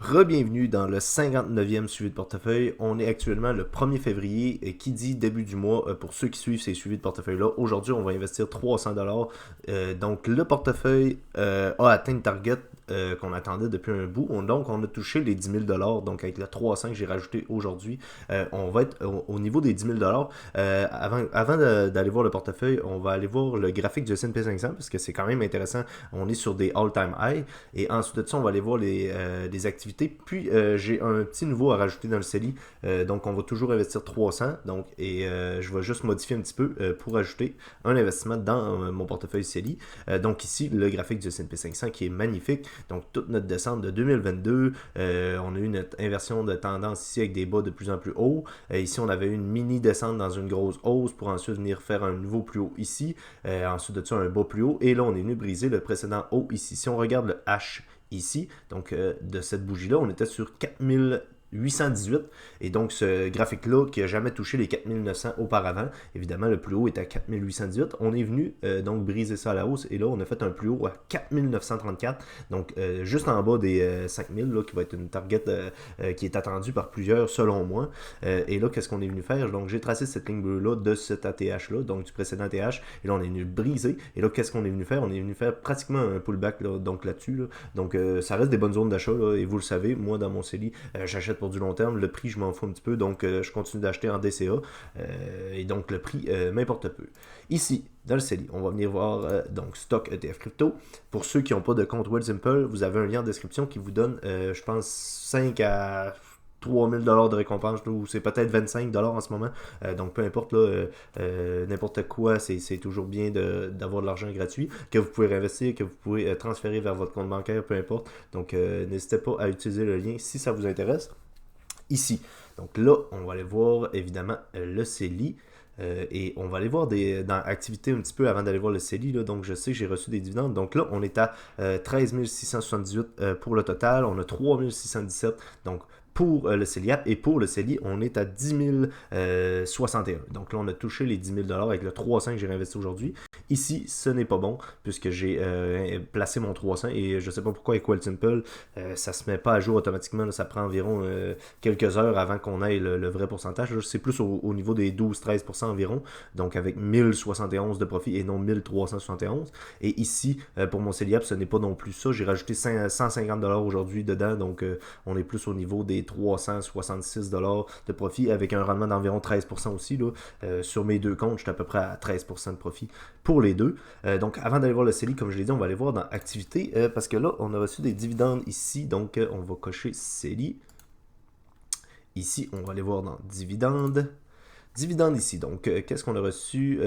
Re-bienvenue dans le 59e suivi de portefeuille. On est actuellement le 1er février et qui dit début du mois pour ceux qui suivent ces suivis de portefeuille-là. Aujourd'hui, on va investir 300$. Donc, le portefeuille a atteint le target qu'on attendait depuis un bout. Donc, on a touché les 10 000$. Donc, avec le 300 que j'ai rajouté aujourd'hui, on va être au niveau des 10 000$. Avant d'aller voir le portefeuille, on va aller voir le graphique du S&P 500 parce que c'est quand même intéressant. On est sur des all-time high. Et ensuite de ça, on va aller voir les activités. Puis, j'ai un petit nouveau à rajouter dans le CELI. Donc, on va toujours investir 300. Donc, je vais juste modifier un petit peu pour ajouter un investissement dans mon portefeuille CELI. Donc, ici, le graphique du S&P 500 qui est magnifique. Donc, toute notre descente de 2022, on a eu notre inversion de tendance ici avec des bas de plus en plus haut. Ici, on avait eu une mini descente dans une grosse hausse pour ensuite venir faire un nouveau plus haut ici. Ensuite de ça, un bas plus haut. Et là, on est venu briser le précédent haut ici. Si on regarde le H ici, donc de cette bougie-là, on était sur 4818 et donc ce graphique-là qui n'a jamais touché les 4900 auparavant, évidemment le plus haut est à 4818, on est venu donc briser ça à la hausse et là on a fait un plus haut à 4934, donc juste en bas des 5000 là, qui va être une target qui est attendue par plusieurs selon moi. Et là qu'est-ce qu'on est venu faire? Donc j'ai tracé cette ligne bleue-là de cet ATH-là, donc du précédent ATH, et là on est venu briser, et là qu'est-ce qu'on est venu faire? On est venu faire pratiquement un pullback là, donc là-dessus, là. Donc ça reste des bonnes zones d'achat, là, et vous le savez, moi dans mon CELI, j'achète pour du long terme, le prix je m'en fous un petit peu, donc je continue d'acheter en DCA, et donc le prix m'importe peu. Ici, dans le CELI, on va venir voir donc stock ETF crypto. Pour ceux qui n'ont pas de compte Wealthsimple, vous avez un lien en description qui vous donne, je pense, 5 à 3000$ de récompense, ou c'est peut-être 25$ en ce moment. Donc peu importe, là, n'importe quoi, c'est toujours bien d'avoir de l'argent gratuit, que vous pouvez réinvestir, que vous pouvez transférer vers votre compte bancaire, peu importe. Donc n'hésitez pas à utiliser le lien si ça vous intéresse. Ici, donc là, on va aller voir évidemment le CELI. Et on va aller voir dans activité un petit peu avant d'aller voir le CELI. Là. Donc, je sais que j'ai reçu des dividendes. Donc là, on est à 13 678 pour le total. On a 3 617. Donc, pour le CELIAP et pour le CELI, on est à 10 061. Donc là, on a touché les 10 000$ avec le 300 que j'ai réinvesti aujourd'hui. Ici, ce n'est pas bon puisque j'ai placé mon 300 et je ne sais pas pourquoi avec Wealthsimple, ça ne se met pas à jour automatiquement. Là, ça prend environ quelques heures avant qu'on ait le vrai pourcentage. Là, c'est plus au niveau des 12-13% environ. Donc avec 1071 de profit et non 1371. Et ici, pour mon CELIAP, ce n'est pas non plus ça. J'ai rajouté 150$ aujourd'hui dedans. Donc on est plus au niveau des 366$ de profit avec un rendement d'environ 13% aussi. Là. Sur mes deux comptes, je suis à peu près à 13% de profit pour les deux. Donc avant d'aller voir le CELI, comme je l'ai dit, on va aller voir dans activité parce que là, on a reçu des dividendes ici. Donc on va cocher CELI. Ici, on va aller voir dans dividendes. Dividende ici. Donc, qu'est-ce qu'on a reçu?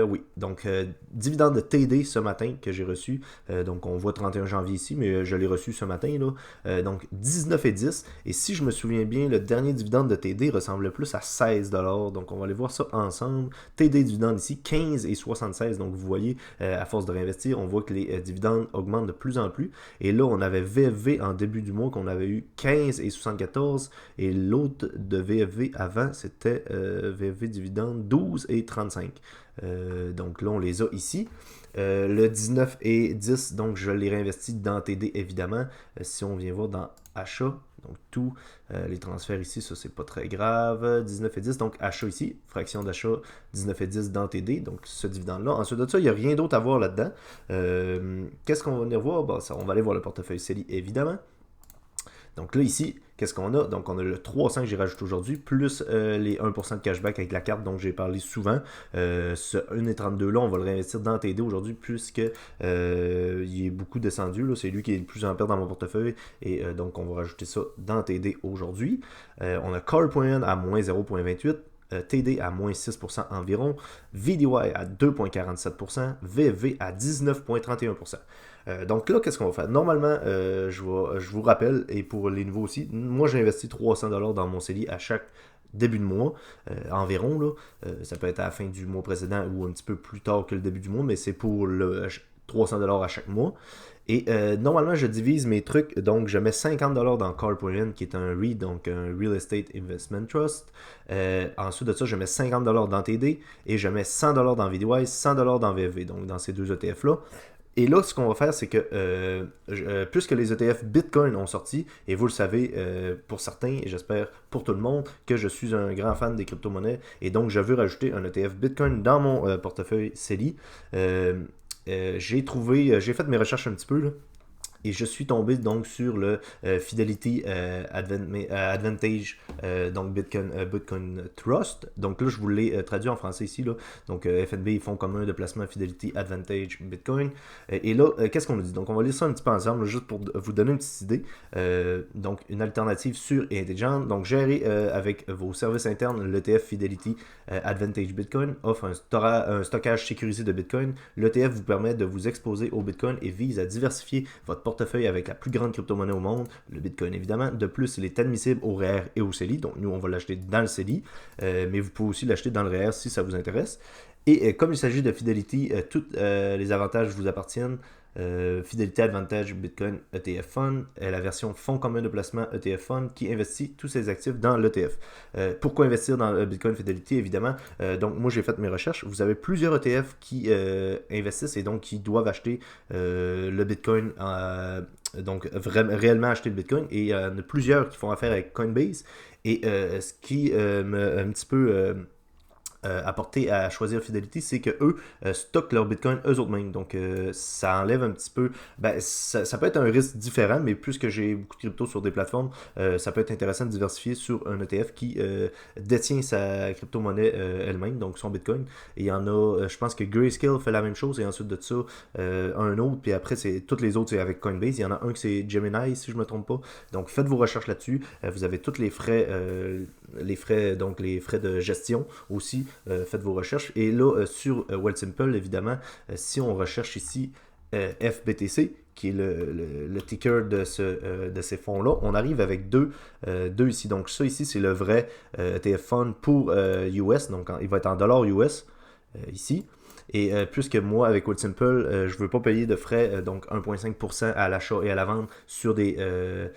Oui, donc dividende de TD ce matin que j'ai reçu. Donc, on voit 31 janvier ici, mais je l'ai reçu ce matin. Là. Donc, 19,10. Et si je me souviens bien, le dernier dividende de TD ressemble plus à 16$. Donc, on va aller voir ça ensemble. TD dividende ici, 15,76$. Donc, vous voyez, à force de réinvestir, on voit que les dividendes augmentent de plus en plus. Et là, on avait VFV en début du mois qu'on avait eu 15,74$. Et l'autre de VFV avant, c'était VFV dividende 12,35$. Donc là, on les a ici. Le 19,10$, donc je l'ai réinvesti dans TD évidemment. Si on vient voir dans achat, donc tous les transferts ici, ça c'est pas très grave. 19,10$, donc achat ici, fraction d'achat 19,10$ dans TD, donc ce dividende-là. Ensuite de ça, il n'y a rien d'autre à voir là-dedans. Qu'est-ce qu'on va venir voir? Bon, ça, on va aller voir le portefeuille CELI évidemment. Donc là, ici, qu'est-ce qu'on a? Donc, on a le 300 que j'ai rajouté aujourd'hui, plus les 1% de cashback avec la carte dont j'ai parlé souvent. Ce 1,32 là, on va le réinvestir dans TD aujourd'hui, puisque il est beaucoup descendu. C'est lui qui est le plus en perte dans mon portefeuille. Et donc, on va rajouter ça dans TD aujourd'hui. On a Car.n à moins 0,28. TD à moins 6% environ, VDY à 2,47%, VFV à 19,31%. Donc là, qu'est-ce qu'on va faire? Normalement, je vous rappelle, et pour les nouveaux aussi, moi j'ai investi 300$ dans mon CELI à chaque début de mois, environ. Là. Ça peut être à la fin du mois précédent ou un petit peu plus tard que le début du mois, mais c'est pour le 300$ à chaque mois. Et normalement, je divise mes trucs. Donc, je mets 50$ dans Car.n, qui est un REIT, donc un Real Estate Investment Trust. Ensuite de ça, je mets 50$ dans TD et je mets 100$ dans VDY, 100$ dans VFV, donc dans ces deux ETF-là. Et là, ce qu'on va faire, c'est que puisque les ETF Bitcoin ont sorti, et vous le savez pour certains, et j'espère pour tout le monde, que je suis un grand fan des crypto-monnaies, et donc je veux rajouter un ETF Bitcoin dans mon portefeuille CELI. J'ai fait mes recherches un petit peu, là, et je suis tombé donc sur le Fidelity Advantage, donc Bitcoin Trust. Donc là, je vous l'ai traduit en français ici. Là. Donc FNB, Fonds commun de placement Fidelity Advantage Bitcoin. Et là, qu'est-ce qu'on nous dit? Donc on va lire ça un petit peu ensemble, là, juste pour vous donner une petite idée. Donc une alternative sûre et intelligente. Donc gérée avec vos services internes, l'ETF Fidelity Advantage Bitcoin offre un stockage sécurisé de Bitcoin. L'ETF vous permet de vous exposer au Bitcoin et vise à diversifier votre portefeuille avec la plus grande crypto-monnaie au monde, le Bitcoin évidemment. De plus, il est admissible au REER et au CELI, donc nous on va l'acheter dans le CELI, mais vous pouvez aussi l'acheter dans le REER si ça vous intéresse. Et comme il s'agit de Fidelity, tous les avantages vous appartiennent. Fidelity Advantage Bitcoin ETF Fund, la version fonds commun de placement ETF Fund qui investit tous ses actifs dans l'ETF. Pourquoi investir dans le Bitcoin Fidelity, évidemment? Donc, moi, j'ai fait mes recherches. Vous avez plusieurs ETF qui investissent et donc qui doivent acheter le Bitcoin, donc réellement acheter le Bitcoin. Et il y en a plusieurs qui font affaire avec Coinbase. Et ce qui m'a un petit peu apporté à choisir Fidelity, c'est que eux stockent leur Bitcoin eux autres mêmes. Donc ça enlève un petit peu. Ça peut être un risque différent, mais puisque j'ai beaucoup de crypto sur des plateformes, ça peut être intéressant de diversifier sur un ETF qui détient sa crypto-monnaie elle-même, donc son Bitcoin. Et il y en a, je pense que Grayscale fait la même chose, et ensuite de ça, un autre, puis après, toutes les autres, c'est avec Coinbase. Il y en a un qui c'est Gemini, si je ne me trompe pas. Donc faites vos recherches là-dessus. Vous avez tous les frais, donc les frais de gestion aussi. Faites vos recherches. Et là, sur Wealthsimple, évidemment, si on recherche ici FBTC, qui est le ticker de ces fonds-là, on arrive avec deux ici. Donc ça ici, c'est le vrai ETF Fund pour US. Donc il va être en dollars US ici. Et puisque moi, avec Wealthsimple, je ne veux pas payer de frais, donc 1,5% à l'achat et à la vente sur des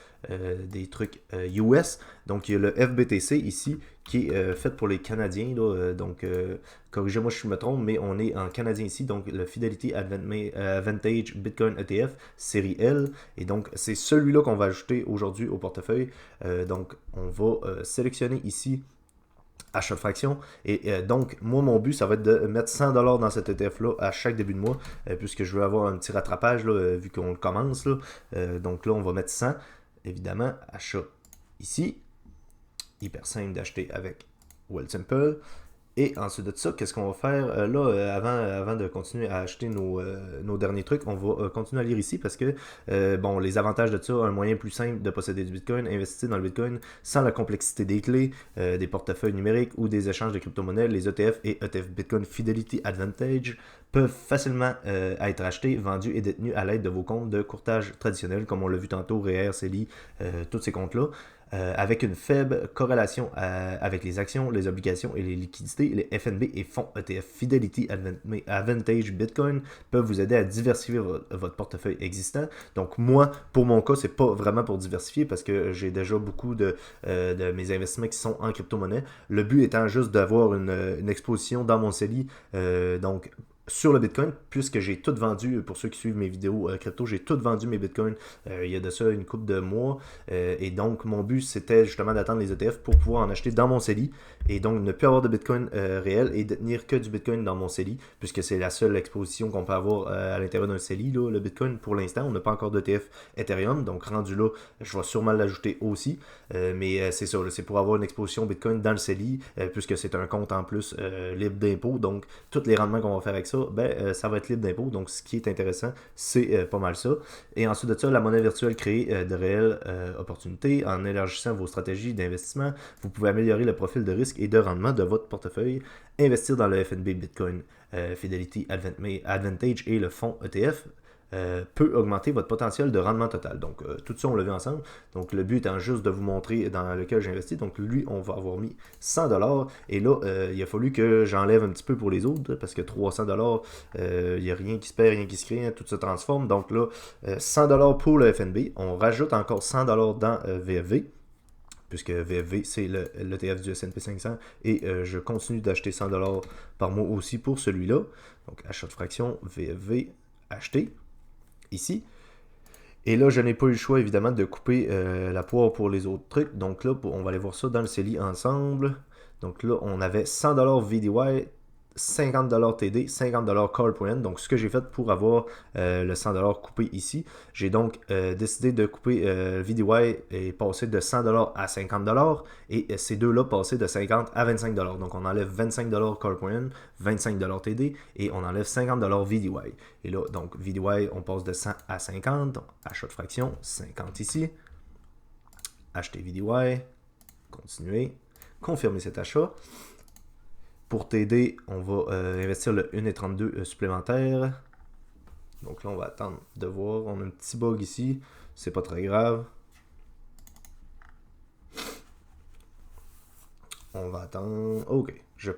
trucs US. Donc, il y a le FBTC ici qui est fait pour les Canadiens. Là, donc, corrigez-moi si je me trompe, mais on est en Canadien ici. Donc, le Fidelity Advantage Bitcoin ETF série L. Et donc, c'est celui-là qu'on va ajouter aujourd'hui au portefeuille. Donc, on va sélectionner ici achat de fraction. Et donc, moi, mon but, ça va être de mettre 100$ dans cet ETF-là à chaque début de mois, puisque je veux avoir un petit rattrapage, là, vu qu'on le commence. Là. Donc là, on va mettre 100. Évidemment, achat ici. Hyper simple d'acheter avec Wealthsimple. Et ensuite de ça, qu'est-ce qu'on va faire là, avant de continuer à acheter nos derniers trucs, on va continuer à lire ici parce que, bon, les avantages de ça, un moyen plus simple de posséder du Bitcoin, investir dans le Bitcoin sans la complexité des clés, des portefeuilles numériques ou des échanges de crypto-monnaies, les ETF et ETF Bitcoin Fidelity Advantage peuvent facilement être achetés, vendus et détenus à l'aide de vos comptes de courtage traditionnels, comme on l'a vu tantôt, REER, CELI, tous ces comptes-là. Avec une faible corrélation avec les actions, les obligations et les liquidités, les FNB et fonds ETF Fidelity Advantage Bitcoin peuvent vous aider à diversifier votre portefeuille existant. Donc moi, pour mon cas, c'est pas vraiment pour diversifier parce que j'ai déjà beaucoup de mes investissements qui sont en crypto-monnaie. Le but étant juste d'avoir une exposition dans mon CELI. Donc sur le Bitcoin, puisque j'ai tout vendu, pour ceux qui suivent mes vidéos crypto, j'ai tout vendu mes Bitcoins il y a de ça une couple de mois. Et donc, mon but, c'était justement d'attendre les ETF pour pouvoir en acheter dans mon CELI. Et donc, ne plus avoir de Bitcoin réel et détenir que du Bitcoin dans mon CELI, puisque c'est la seule exposition qu'on peut avoir à l'intérieur d'un CELI. Là, le Bitcoin, pour l'instant, on n'a pas encore d'ETF Ethereum. Donc, rendu là, je vais sûrement l'ajouter aussi. Mais c'est ça, là, c'est pour avoir une exposition Bitcoin dans le CELI, puisque c'est un compte en plus libre d'impôt. Donc, tous les rendements qu'on va faire avec ça, ça va être libre d'impôt. Donc, ce qui est intéressant, c'est pas mal ça. Et ensuite de ça, la monnaie virtuelle crée de réelles opportunités. En élargissant vos stratégies d'investissement, vous pouvez améliorer le profil de risque et de rendement de votre portefeuille. Investir dans le FNB Bitcoin Fidelity Advantage et le fonds ETF peut augmenter votre potentiel de rendement total. Donc, tout ça, on l'a vu ensemble. Donc, le but étant juste de vous montrer dans lequel j'ai investi. Donc, lui, on va avoir mis 100$. Et là, il a fallu que j'enlève un petit peu pour les autres, parce que 300$, il n'y a rien qui se perd, rien qui se crée, hein, tout se transforme. Donc là, 100$ pour le FNB. On rajoute encore 100$ dans VFV. Puisque VFV, c'est l'ETF du S&P 500. Et je continue d'acheter 100$ par mois aussi pour celui-là. Donc, achat de fraction, VFV, acheter. ici. Et là, je n'ai pas eu le choix, évidemment, de couper la poire pour les autres trucs. Donc là, on va aller voir ça dans le CELI ensemble. Donc là, on avait 100$ VDY, 50$ TD, 50$ CARD.N. Donc ce que j'ai fait pour avoir le 100$ coupé ici, j'ai donc décidé de couper VDY et passer de 100$ à 50$. Et ces deux-là passer de 50$ à 25$. Donc on enlève 25$ CARD.N, 25$ TD et on enlève 50$ VDY. Et là, donc VDY, on passe de 100 à 50. Donc, achat de fraction, 50 ici. Acheter VDY, continuer, confirmer cet achat. Pour TD, on va investir le 1,32 supplémentaire. Donc là, on va attendre de voir. On a un petit bug ici. C'est pas très grave. On va attendre. OK. Je